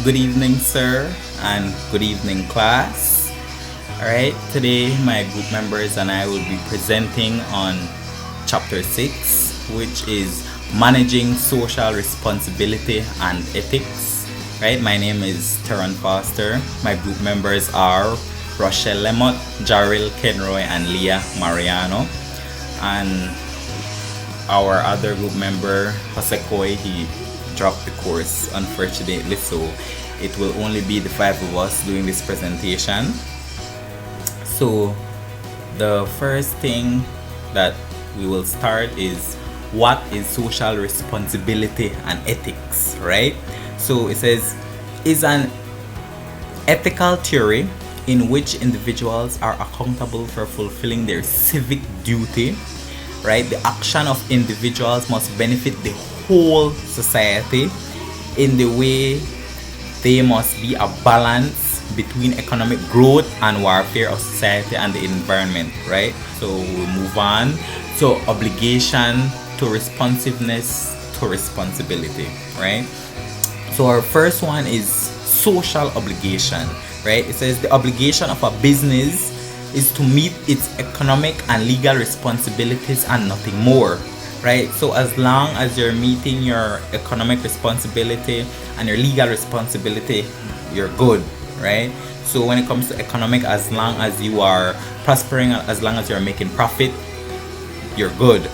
Good evening, sir, and good evening, class. Alright, today my group members and I will be presenting on chapter 6, which is managing social responsibility and ethics. Right, my name is Teron Foster. My group members are Rochelle Lemott, Jarrell Kenroy, and Leah Mariano. And our other group member, Josekoy, he dropped the course unfortunately, so it will only be the 5 of us doing this presentation. So the first thing that we will start is, what is social responsibility and ethics, right? So it says, is an ethical theory in which individuals are accountable for fulfilling their civic duty, right? The action of individuals must benefit the whole society in the way they must be a balance between economic growth and welfare of society and the environment, right? So we'll move on. So obligation to responsiveness to responsibility, right? So our first one is social obligation, right? It says the obligation of a business is to meet its economic and legal responsibilities and nothing more, right? So as long as you're meeting your economic responsibility and your legal responsibility, you're good, right? So when it comes to economic, as long as you are prospering, as long as you're making profit, you're good.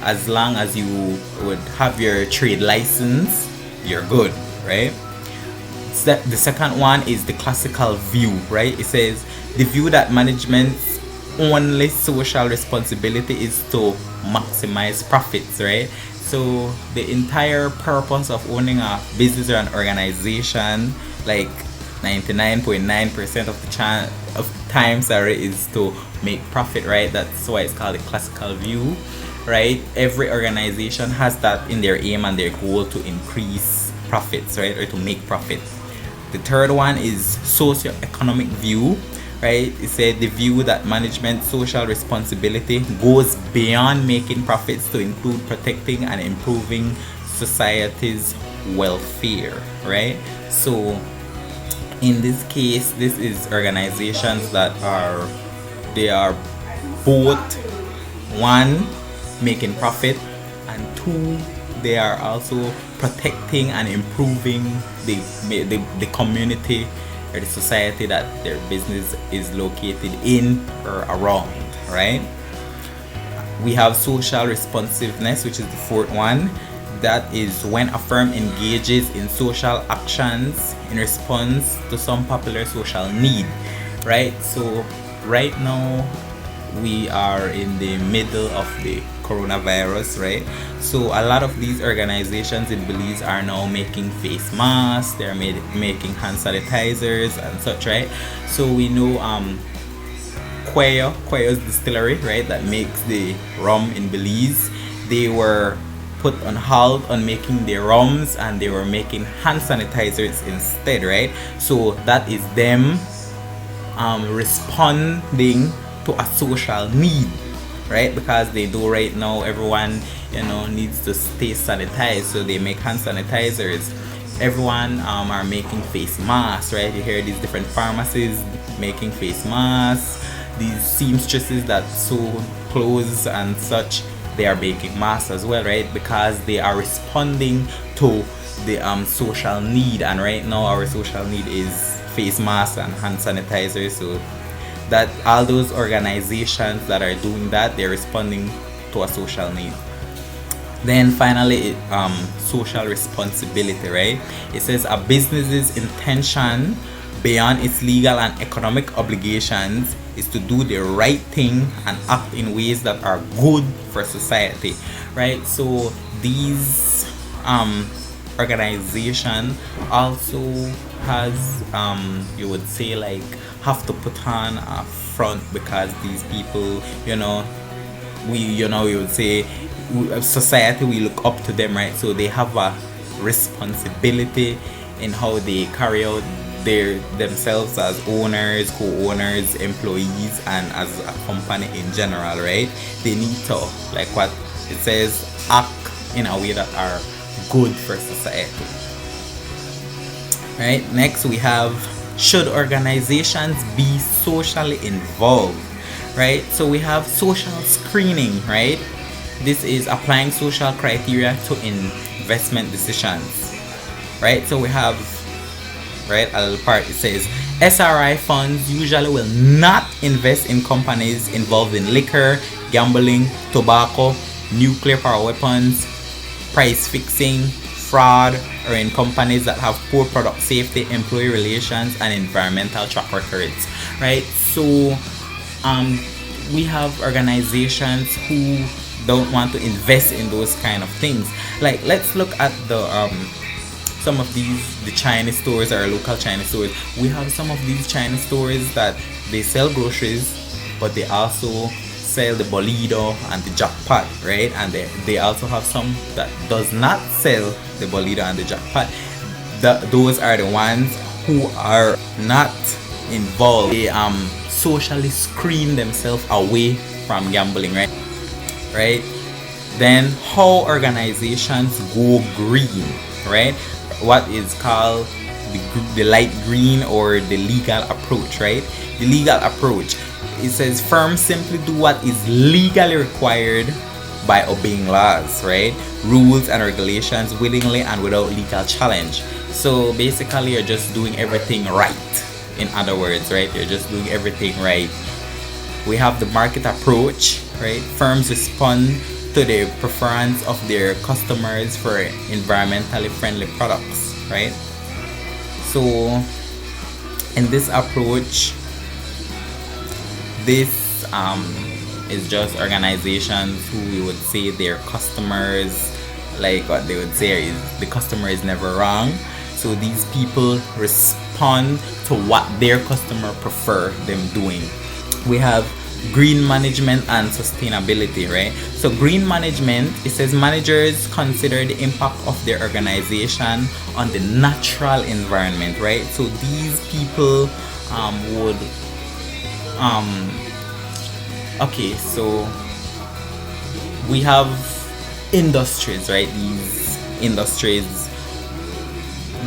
As long as you would have your trade license, you're good, right? So the second one is the classical view, right? It says the view that management's only social responsibility is to maximize profits, right? So the entire purpose of owning a business or an organization, like 99.9% of the time, is to make profit, right? That's why it's called the classical view, right? Every organization has that in their aim and their goal to increase profits, right? Or to make profit. The third one is socio-economic view, right? It said the view that management's social responsibility goes beyond making profits to include protecting and improving society's welfare, right? So in this case, this is organizations that are both, one, making profit, and two, they are also protecting and improving the community or the society that their business is located in or around, right? We have social responsiveness, which is the fourth one. That is when a firm engages in social actions in response to some popular social need, right? So right now we are in the middle of the coronavirus, right? So a lot of these organizations in Belize are now making face masks, they're making hand sanitizers and such, right? So we know Cuello's distillery, right, that makes the rum in Belize, they were put on hold on making their rums and they were making hand sanitizers instead, right? So that is them responding to a social need, right? Because they do right now, everyone needs to stay sanitized, so they make hand sanitizers. Everyone are making face masks, right? You hear these different pharmacies making face masks, these seamstresses that sew clothes and such, they are making masks as well, right? Because they are responding to the social need, and right now our social need is face masks and hand sanitizers. So that all those organizations that are doing that, they're responding to a social need. Then finally, social responsibility, right? It says a business's intention beyond its legal and economic obligations is to do the right thing and act in ways that are good for society, right? So these organization also has you would say, like, have to put on a front, because these people, we would say society, we look up to them, right? So they have a responsibility in how they carry out themselves as owners, co-owners, employees, and as a company in general, right? They need to, like what it says, act in a way that are good for society. Right, next we have, should organizations be socially involved? Right, so we have social screening. Right, this is applying social criteria to investment decisions. Right, so we have, right, a little part, it says SRI funds usually will not invest in companies involved in liquor, gambling, tobacco, nuclear power weapons, price fixing, fraud, or in companies that have poor product safety, employee relations, and environmental track records. Right, so we have organizations who don't want to invest in those kind of things. Like, let's look at the some of the Chinese stores, or local Chinese stores. We have some of these Chinese stores that they sell groceries, but they also sell the Bolido and the jackpot, right? And they also have some that does not sell the Bolido and the jackpot. Those are the ones who are not involved. They socially screen themselves away from gambling, right? Then how organizations go green, right? What is called the light green, or the legal approach, right? The legal approach, it says firms simply do what is legally required by obeying laws, right? Rules and regulations willingly and without legal challenge. So basically, you're just doing everything right. In other words, right? You're just doing everything right. We have the market approach, right? Firms respond to the preference of their customers for environmentally friendly products, right? So in this approach, this is just organizations who we would say their customers, like what they would say is the customer is never wrong. So these people respond to what their customer prefer them doing. We have green management and sustainability, right? So green management, it says managers consider the impact of their organization on the natural environment, right? So these people would okay, so we have industries, right? These industries,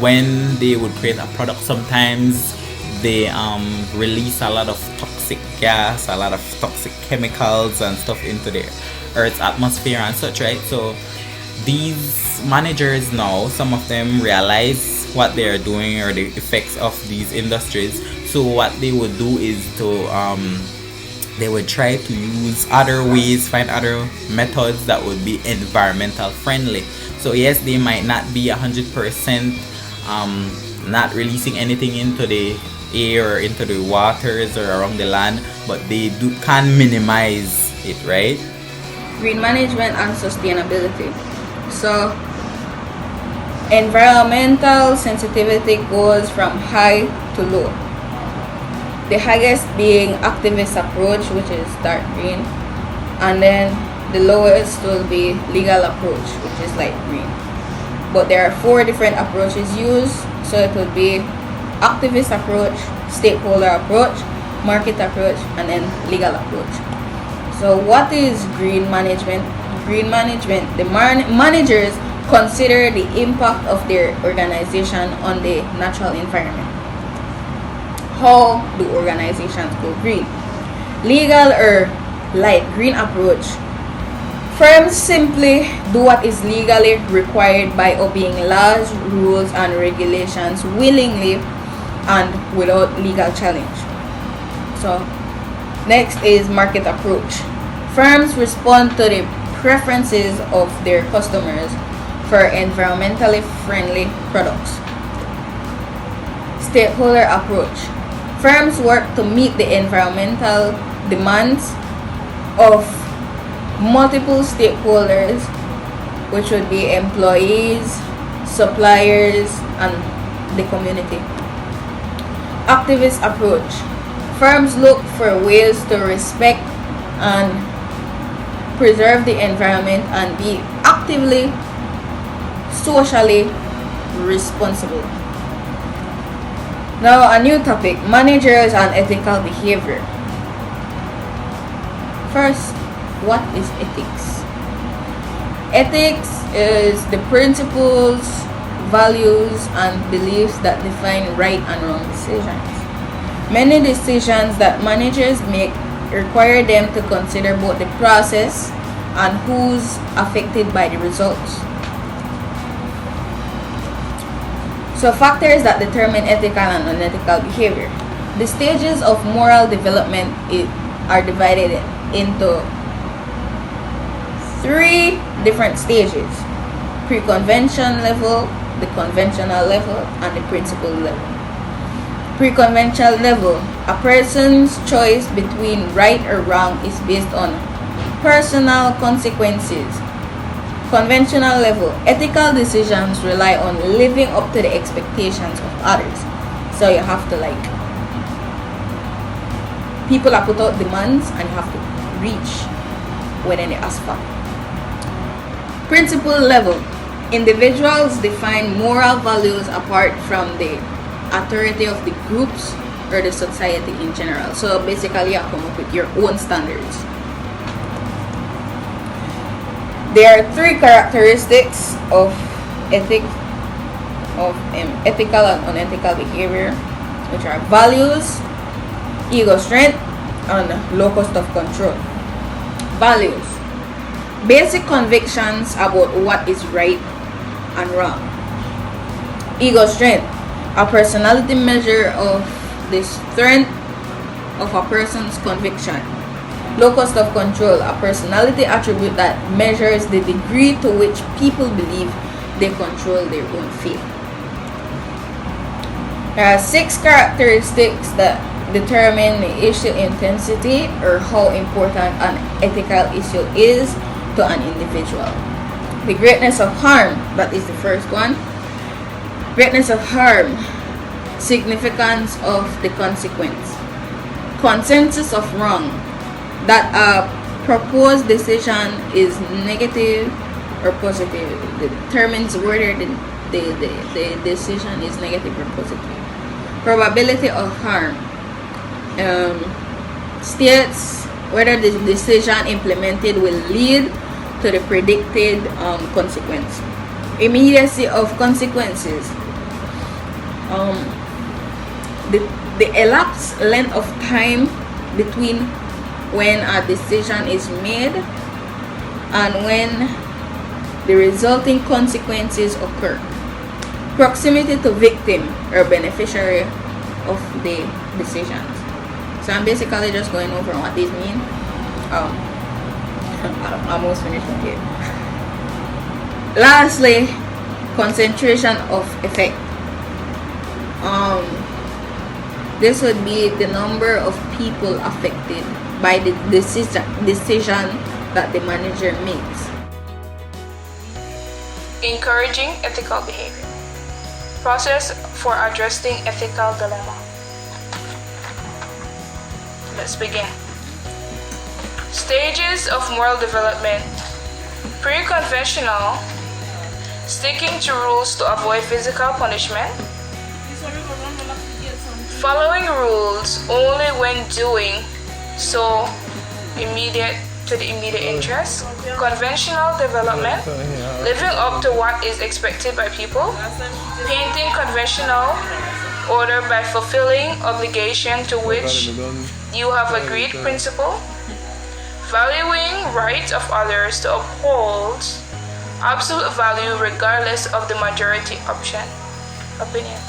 when they would create a product, sometimes they release a lot of toxic gas, a lot of toxic chemicals and stuff into the Earth's atmosphere and such, right? So these managers now, some of them realize what they are doing or the effects of these industries. So what they would do is to they would try to use other ways, find other methods that would be environmental friendly. So yes, they might not be 100% not releasing anything into the air or into the waters or around the land, but they can minimize it, right? Green management and sustainability. So environmental sensitivity goes from high to low. The highest being activist approach, which is dark green, and then the lowest will be legal approach, which is light green. But there are 4 different approaches used. So it would be activist approach, stakeholder approach, market approach, and then legal approach. So what is green management? Green management, the managers consider the impact of their organization on the natural environment. How do organizations go green? Legal or light green approach. Firms simply do what is legally required by obeying laws, rules, and regulations willingly and without legal challenge. So next is market approach. Firms respond to the preferences of their customers for environmentally friendly products. Stakeholder approach. Firms work to meet the environmental demands of multiple stakeholders, which would be employees, suppliers, and the community. Activist approach. Firms look for ways to respect and preserve the environment and be actively socially responsible. Now, a new topic, managers and ethical behavior. First, what is ethics? Ethics is the principles, values, and beliefs that define right and wrong decisions. Many decisions that managers make require them to consider both the process and who's affected by the results. So factors that determine ethical and unethical behavior. The stages of moral development are divided into 3 different stages: pre-convention level, the conventional level, and the principle level. Pre-conventional level, a person's choice between right or wrong is based on personal consequences. Conventional level, ethical decisions rely on living up to the expectations of others. So you have to people are put out demands and you have to reach within the ask for. Principle level, individuals define moral values apart from the authority of the groups or the society in general. So basically you come up with your own standards. There are 3 characteristics of ethical and unethical behavior, which are values, ego strength, and locus of control. Values, basic convictions about what is right and wrong. Ego strength, a personality measure of the strength of a person's conviction. Locus of control, a personality attribute that measures the degree to which people believe they control their own fate. There are 6 characteristics that determine the issue intensity or how important an ethical issue is to an individual. The greatness of harm, that is the first one. Greatness of harm, significance of the consequence. Consensus of wrong, that a proposed decision is negative or positive. It determines whether the decision is negative or positive. Probability of harm states whether the decision implemented will lead to the predicted consequence. Immediacy of consequences, the elapsed length of time between when a decision is made and when the resulting consequences occur. Proximity to victim or beneficiary of the decisions. So I'm basically just going over what these mean. I'm almost finished with it. Lastly, concentration of effect. This would be the number of people affected by the decision that the manager makes. Encouraging ethical behavior. Process for addressing ethical dilemma. Let's begin. Stages of moral development. Pre-conventional, sticking to rules to avoid physical punishment. Following rules only when doing so to the immediate interest. Conventional development, living up to what is expected by people. Painting conventional order by fulfilling obligation to which you have agreed principle. Valuing rights of others to uphold absolute value regardless of the majority opinion.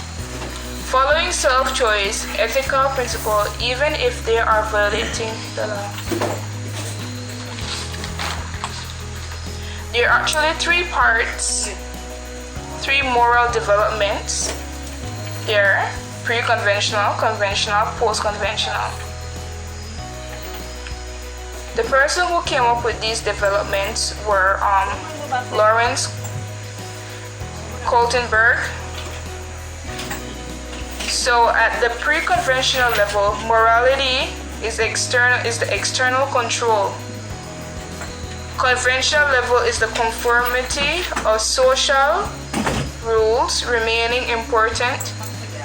Following self-choice, ethical principle even if they are violating the law. There are actually 3 parts, 3 moral developments. They're pre-conventional, conventional, post-conventional. The person who came up with these developments were Lawrence Coltenberg. So at the pre-conventional level, morality is the external control. Conventional level is the conformity of social rules remaining important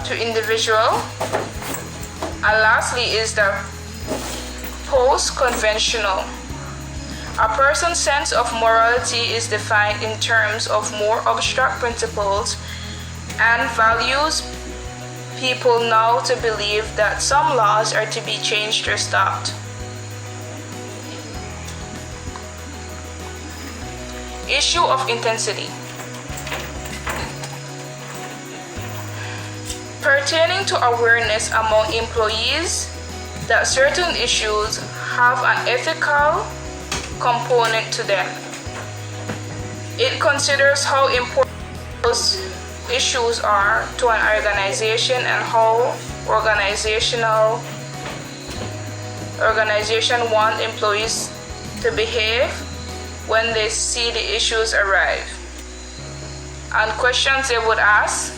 to individual. And lastly is the post-conventional. A person's sense of morality is defined in terms of more abstract principles and values people now to believe that some laws are to be changed or stopped. Issue of intensity. Pertaining to awareness among employees that certain issues have an ethical component to them. It considers how important those issues are to an organization and how organization want employees to behave when they see the issues arrive. And questions they would ask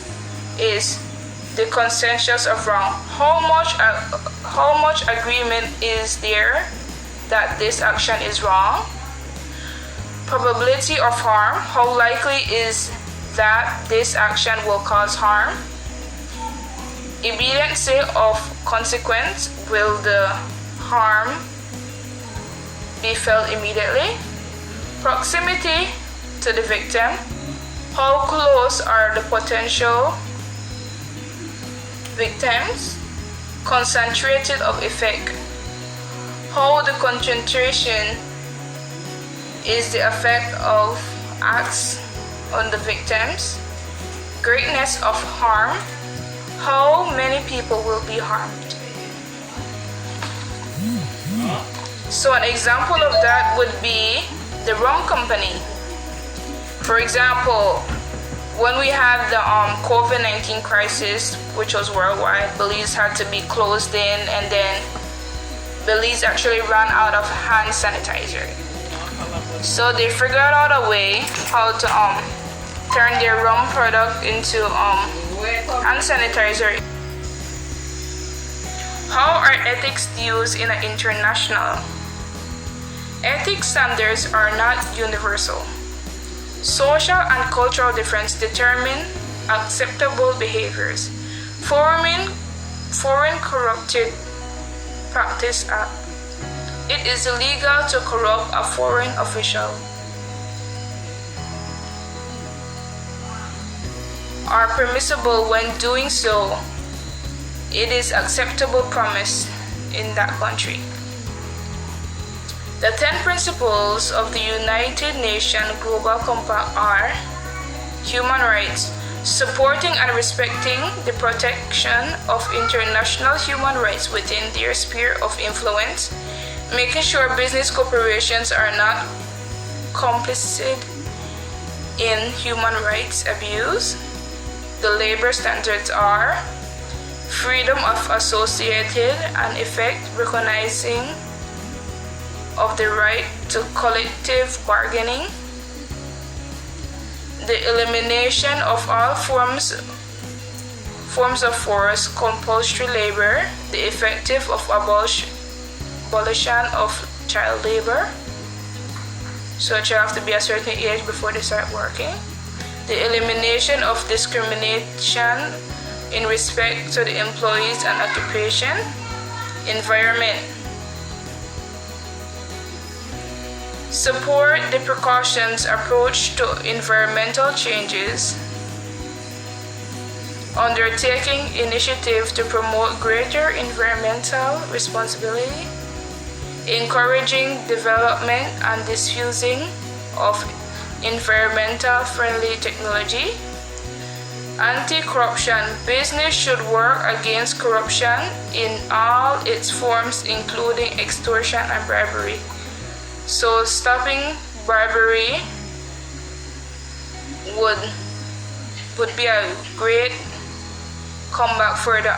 is the consensus of wrong. How much agreement is there that this action is wrong? Probability of harm. How likely is that this action will cause harm? Immediacy of consequence. Will the harm be felt immediately? Proximity to the victim. How close are the potential victims? Concentrated of effect. How the concentration is the effect of acts on the victims. Greatness of harm. How many people will be harmed? So an example of that would be the rum company. For example, when we had the COVID-19 crisis, which was worldwide, Belize had to be closed in, and then Belize actually ran out of hand sanitizer. So they figured out a way how to turn their rum product into hand sanitizer. How are ethics used in an international? Ethics standards are not universal. Social and cultural difference determine acceptable behaviors. Foreign Corrupted Practice Act. It is illegal to corrupt a foreign official. Are permissible when doing so. It is acceptable promise in that country. The 10 principles of the United Nations Global Compact are human rights, supporting and respecting the protection of international human rights within their sphere of influence, making sure business corporations are not complicit in human rights abuse. The labor standards are freedom of associated and effect, recognizing of the right to collective bargaining, the elimination of all forms of force, compulsory labor, the effective of abolition of child labor. So a child has to be a certain age before they start working. The elimination of discrimination in respect to the employees and occupation. Environment. Support the precautions approach to environmental changes. Undertaking initiative to promote greater environmental responsibility. Encouraging development and diffusing of environmental friendly technology. Anti-corruption. Business should work against corruption in all its forms, including extortion and bribery. So stopping bribery would be a great comeback for the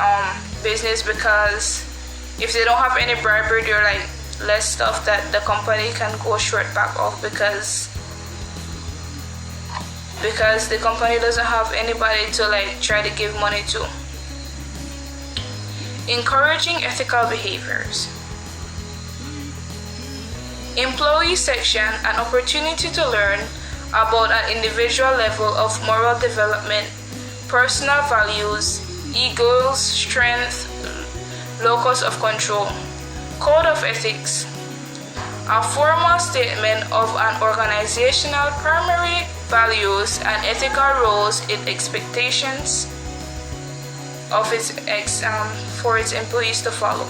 business, because if they don't have any bribery, there are like less stuff that the company can go short back of, because the company doesn't have anybody to like try to give money to. Encouraging ethical behaviors. Employee section, an opportunity to learn about an individual level of moral development, personal values, egos, strength, locus of control. Code of ethics. A formal statement of an organizational primary values and ethical roles and expectations of for its employees to follow.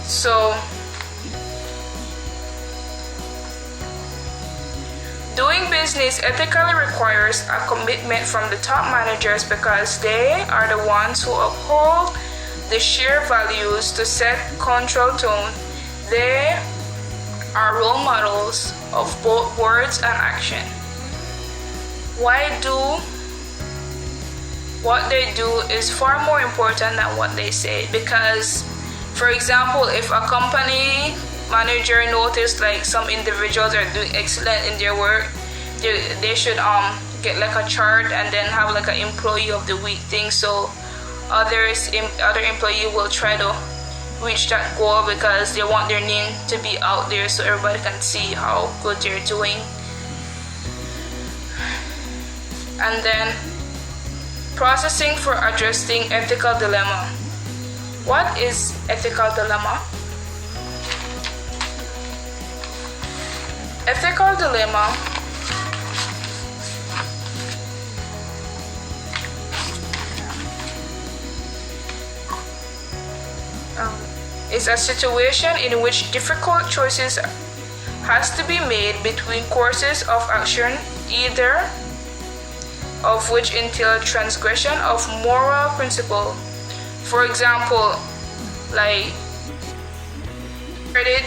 So, doing business ethically requires a commitment from the top managers because they are the ones who uphold the shared values to set control tone. They are role models of both words and action. What they do is far more important than what they say, because, for example, if a company manager noticed like some individuals are doing excellent in their work, they should get like a chart and then have like an employee of the week thing, so other employee will try to reach that goal because they want their name to be out there so everybody can see how good they're doing. And then processing for addressing ethical dilemma. What is ethical dilemma? Ethical dilemma is a situation in which difficult choices has to be made between courses of action, either of which entail transgression of moral principle. For example, like credit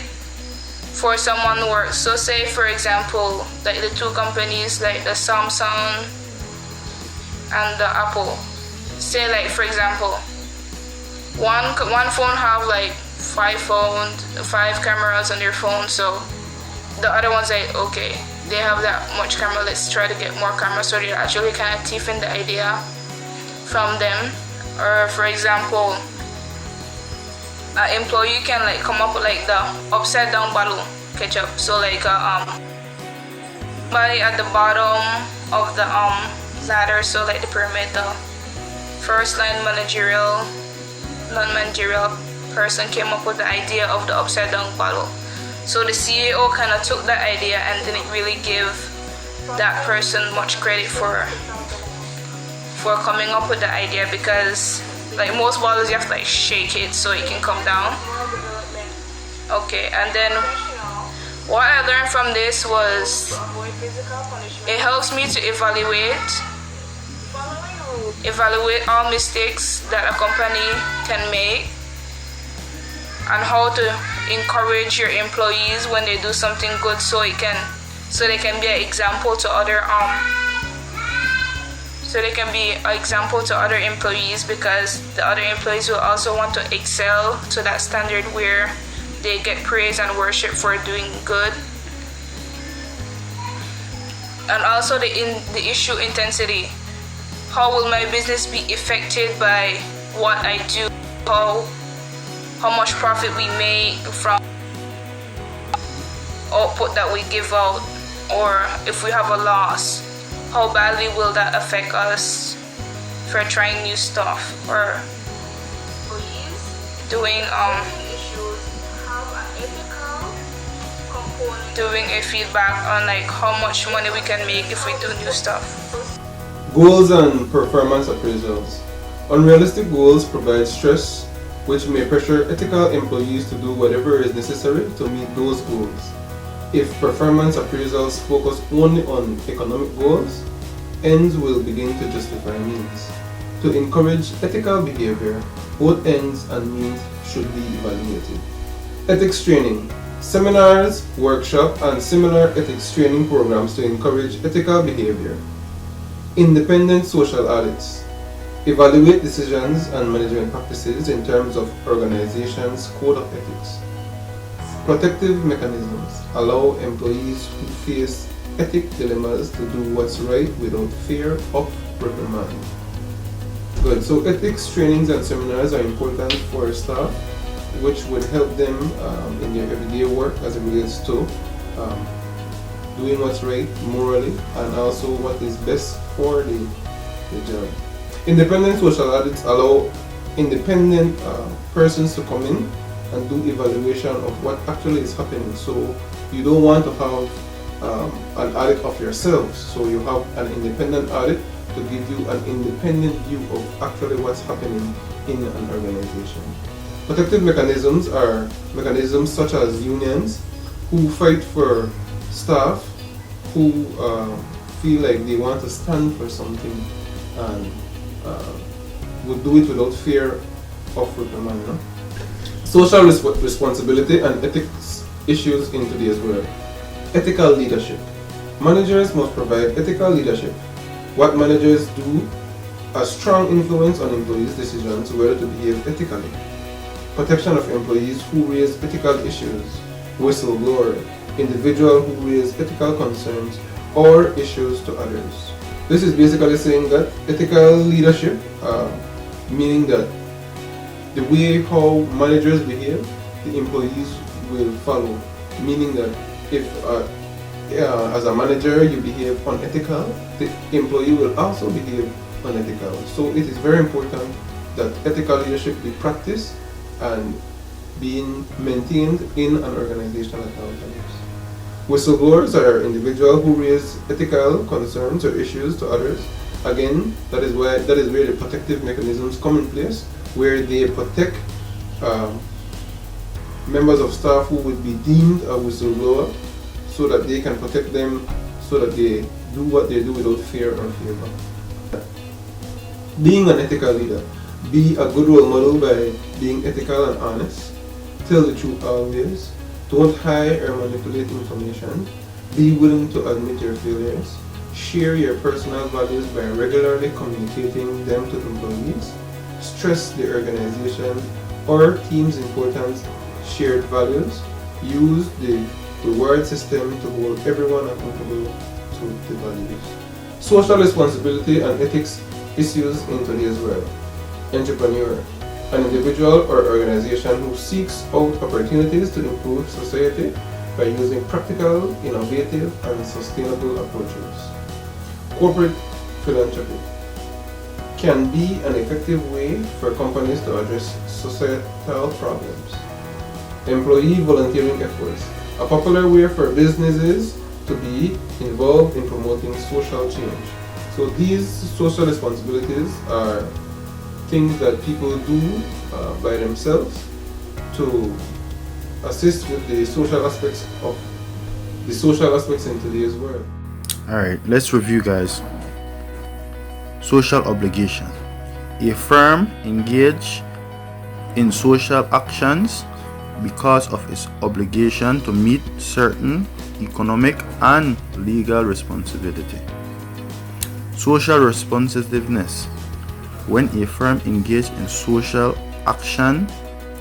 for someone works. So say for example, like the two companies like the Samsung and the Apple. Say like for example, one phone have like 5 cameras on their phone, so the other one's like, okay, they have that much camera, let's try to get more cameras. So they're actually kind of thieving the idea from them. Or for example, an employee can like come up with like the upside down bottle ketchup. So like somebody at the bottom of the ladder, so like the pyramid, the first line managerial, non-managerial person came up with the idea of the upside down bottle. So the CEO kind of took that idea and didn't really give that person much credit for coming up with the idea, because like most bottles you have to like shake it so it can come down. Okay, and then what I learned from this was it helps me to evaluate all mistakes that a company can make, and how to encourage your employees when they do something good, so they can be an example to other employees, because the other employees will also want to excel to that standard where they get praise and worship for doing good. And also the issue intensity. How will my business be affected by what I do? How much profit we make from output that we give out, or if we have a loss, how badly will that affect us for trying new stuff or doing a feedback on like how much money we can make if we do new stuff. Goals and performance appraisals. Unrealistic goals provide stress, which may pressure ethical employees to do whatever is necessary to meet those goals. If performance appraisals focus only on economic goals, ends will begin to justify means. To encourage ethical behavior, both ends and means should be evaluated. Ethics training. Seminars, workshops, and similar ethics training programs to encourage ethical behavior. Independent social audits. Evaluate decisions and management practices in terms of organization's code of ethics. Protective mechanisms allow employees who face ethic dilemmas to do what's right without fear of reprimand. Good. So ethics trainings and seminars are important for staff, which would help them in their everyday work as it relates to doing what's right morally and also what is best for the job. Independent social audits allow independent persons to come in and do evaluation of what actually is happening. So you don't want to have an audit of yourselves, so you have an independent audit to give you an independent view of actually what's happening in an organization. Protective mechanisms are mechanisms such as unions who fight for staff who feel like they want to stand for something and would do it without fear of reprimand. Social responsibility and ethics issues in today's world. Ethical leadership. Managers must provide ethical leadership. What managers do has strong influence on employees' decisions whether to behave ethically. Protection of employees who raise ethical issues. Whistleblower. Individual who raise ethical concerns or issues to others. This is basically saying that ethical leadership, meaning that the way how managers behave, the employees will follow. Meaning that if as a manager you behave unethical, the employee will also behave unethical. So it is very important that ethical leadership be practiced and being maintained in an organization at all times. Whistleblowers are individuals who raise ethical concerns or issues to others. Again, that is where the protective mechanisms come in place, where they protect members of staff who would be deemed a whistleblower, so that they can protect them, so that they do what they do without fear or favor. Being an ethical leader. Be a good role model by being ethical and honest. Tell the truth always. Don't hide or manipulate information. Be willing to admit your failures. Share your personal values by regularly communicating them to employees. Stress the organization or team's important shared values. Use the reward system to hold everyone accountable to the values. Social responsibility and ethics issues in today's world. Entrepreneur. An individual or organization who seeks out opportunities to improve society by using practical, innovative, and sustainable approaches. Corporate philanthropy can be an effective way for companies to address societal problems. Employee volunteering efforts. A popular way for businesses to be involved in promoting social change. So these social responsibilities are things that people do by themselves to assist with the social aspects in today's world. Alright, let's review, guys. Social obligation. A firm engaged in social actions because of its obligation to meet certain economic and legal responsibility. Social responsiveness. When a firm engaged in social action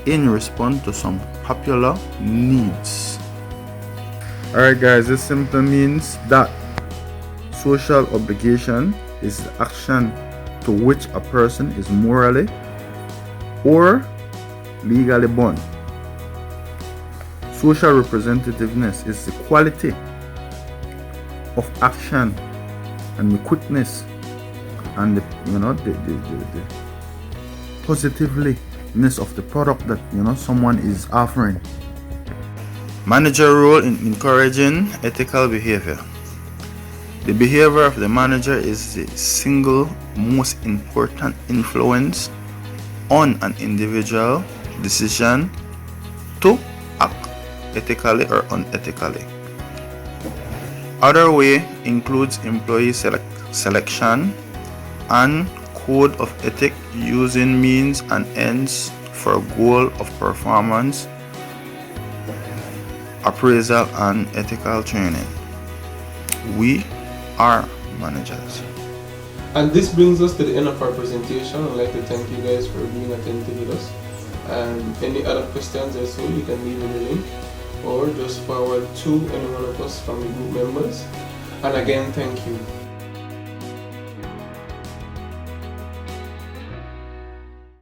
in response to some popular needs. Alright guys, this simply means that social obligation is the action to which a person is morally or legally bound. Social representativeness is the quality of action and the quickness and the positiveness of the product that someone is offering. Manager role in encouraging ethical behavior. The behavior of the manager is the single most important influence on an individual decision to act ethically or unethically. Other way includes employee selection and code of ethics using means and ends for a goal of performance, appraisal, and ethical training. We are managers. And this brings us to the end of our presentation. I'd like to thank you guys for being attentive with us. And any other questions or so, you can leave in the link or just forward to any one of us from the group members. And again, thank you.